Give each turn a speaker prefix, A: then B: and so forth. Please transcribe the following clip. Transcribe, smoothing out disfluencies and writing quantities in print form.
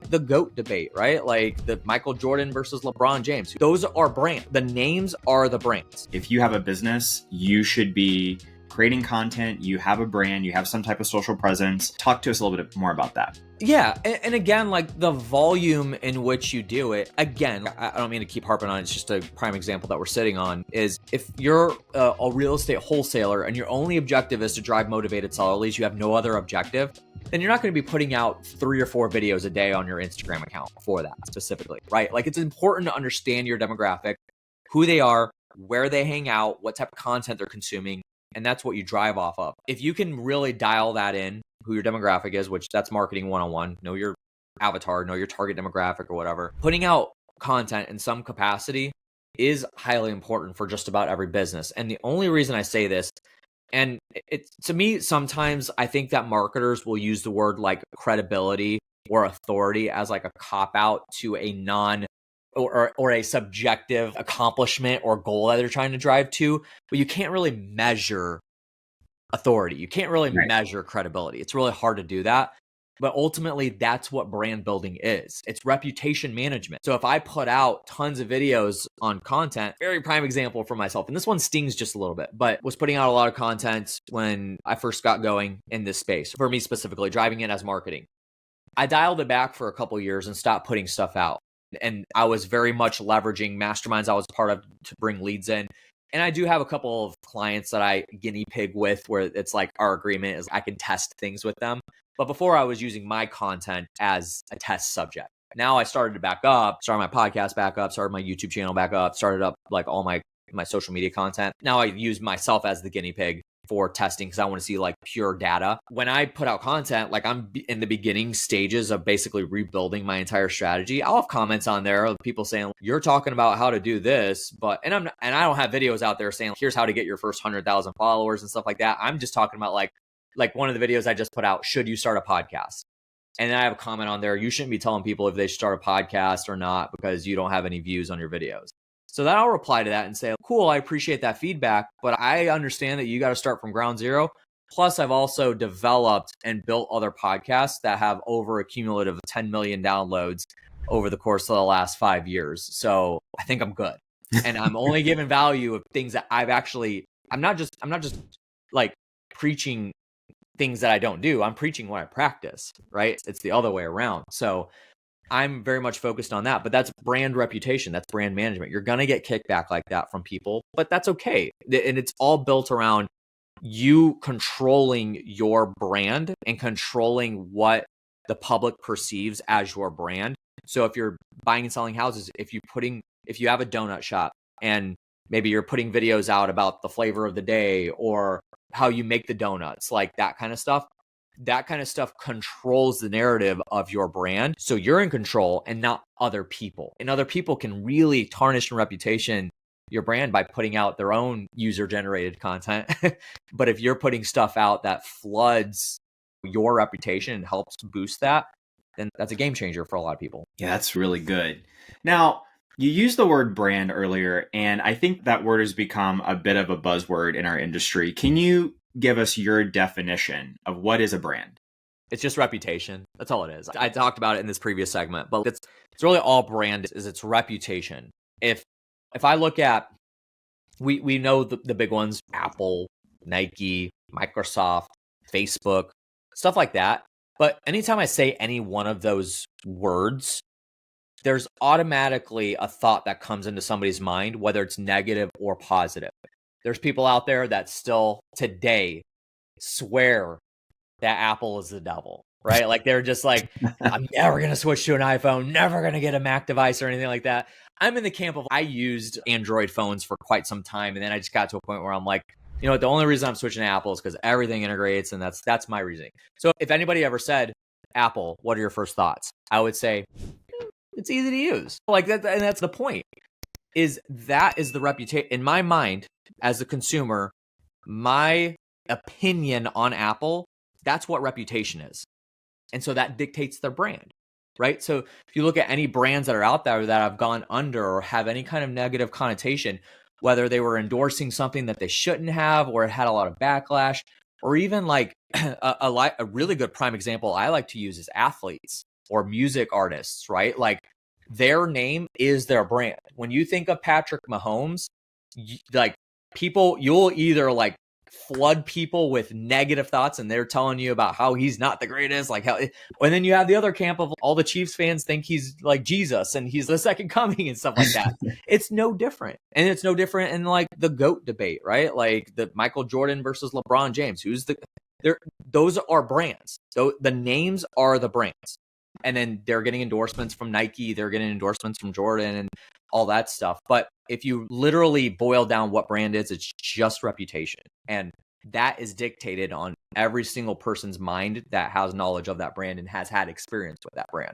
A: the GOAT debate, right? Like the Michael Jordan versus LeBron James. Those are brands. The names are the brands.
B: If you have a business, you should be creating content, you have a brand, you have some type of social presence. Talk to us a little bit more about that.
A: Yeah. And again, like the volume in which you do it, again, I don't mean to keep harping on it. It's just a prime example that we're sitting on is if you're a real estate wholesaler and your only objective is to drive motivated seller leads, you have no other objective, then you're not going to be putting out 3 or 4 videos a day on your Instagram account for that specifically, right? Like it's important to understand your demographic, who they are, where they hang out, what type of content they're consuming, and that's what you drive off of. If you can really dial that in, who your demographic is, which that's marketing 101, know your avatar, know your target demographic or whatever. Putting out content in some capacity is highly important for just about every business. And the only reason I say this, and it's to me, sometimes I think that marketers will use the word like credibility or authority as like a cop out to a or a subjective accomplishment or goal that they're trying to drive to, but you can't really measure authority. You can't really measure credibility. It's really hard to do that. But ultimately, that's what brand building is. It's reputation management. So if I put out tons of videos on content, very prime example for myself, and this one stings just a little bit, but was putting out a lot of content when I first got going in this space. For me specifically, driving it as marketing. I dialed it back for a couple of years and stopped putting stuff out. And I was very much leveraging masterminds I was part of to bring leads in. And I do have a couple of clients that I guinea pig with where it's like our agreement is I can test things with them. But before I was using my content as a test subject. Now I started to back up, started my podcast back up, started my YouTube channel back up, started up like all my social media content. Now I use myself as the guinea pig for testing because I want to see like pure data. When I put out content, like I'm in the beginning stages of basically rebuilding my entire strategy. I'll have comments on there of people saying, you're talking about how to do this, but, and I don't have videos out there saying, here's how to get your first 100,000 followers and stuff like that. I'm just talking about like one of the videos I just put out, should you start a podcast? And then I have a comment on there, you shouldn't be telling people if they should start a podcast or not because you don't have any views on your videos. So then I'll reply to that and say, cool, I appreciate that feedback, but I understand that you got to start from ground zero. Plus, I've also developed and built other podcasts that have over a cumulative of 10 million downloads over the course of the last 5 years. So I think I'm good. And I'm only giving value of things that I'm not just like preaching things that I don't do. I'm preaching what I practice, right? It's the other way around. So I'm very much focused on that, but that's brand reputation. That's brand management. You're going to get kickback like that from people, but that's okay. And it's all built around you controlling your brand and controlling what the public perceives as your brand. So if you're buying and selling houses, if you have a donut shop and maybe you're putting videos out about the flavor of the day or how you make the donuts, like that kind of stuff controls the narrative of your brand. So you're in control and not other people. And other people can really tarnish your brand by putting out their own user-generated content. But if you're putting stuff out that floods your reputation and helps boost that, then that's a game changer for a lot of people.
B: Yeah, that's really good. Now, you used the word brand earlier, and I think that word has become a bit of a buzzword in our industry. Can you give us your definition of what is a brand?
A: It's just reputation. That's all it is. I talked about it in this previous segment, but it's really all brand is its reputation. If I look at, we know the big ones, Apple, Nike, Microsoft, Facebook, stuff like that. But anytime I say any one of those words, there's automatically a thought that comes into somebody's mind, whether it's negative or positive. There's people out there that still today swear that Apple is the devil, right? Like they're just like, I'm never going to switch to an iPhone, never going to get a Mac device or anything like that. I'm in the camp of, I used Android phones for quite some time. And then I just got to a point where I'm like, you know what, the only reason I'm switching to Apple is because everything integrates, and that's my reasoning. So if anybody ever said, Apple, what are your first thoughts? I would say, it's easy to use. Like that, and that's the point. That is the reputation in my mind as a consumer. My opinion on Apple, that's what reputation is. And so that dictates their brand, right? So if you look at any brands that are out there that have gone under or have any kind of negative connotation, whether they were endorsing something that they shouldn't have, or it had a lot of backlash, or even like a really good prime example I like to use is athletes. or music artists, right? Like their name is their brand. When you think of Patrick Mahomes, like people, you'll either like flood people with negative thoughts and they're telling you about how he's not the greatest, like how, and then you have the other camp of all the Chiefs fans think he's like Jesus and he's the second coming and stuff like that. It's no different. And it's no different in like the GOAT debate, right? Like the Michael Jordan versus LeBron James. Those are brands. So the names are the brands. And then they're getting endorsements from Nike, they're getting endorsements from Jordan and all that stuff. But if you literally boil down what brand is, it's just reputation. And that is dictated on every single person's mind that has knowledge of that brand and has had experience with that brand.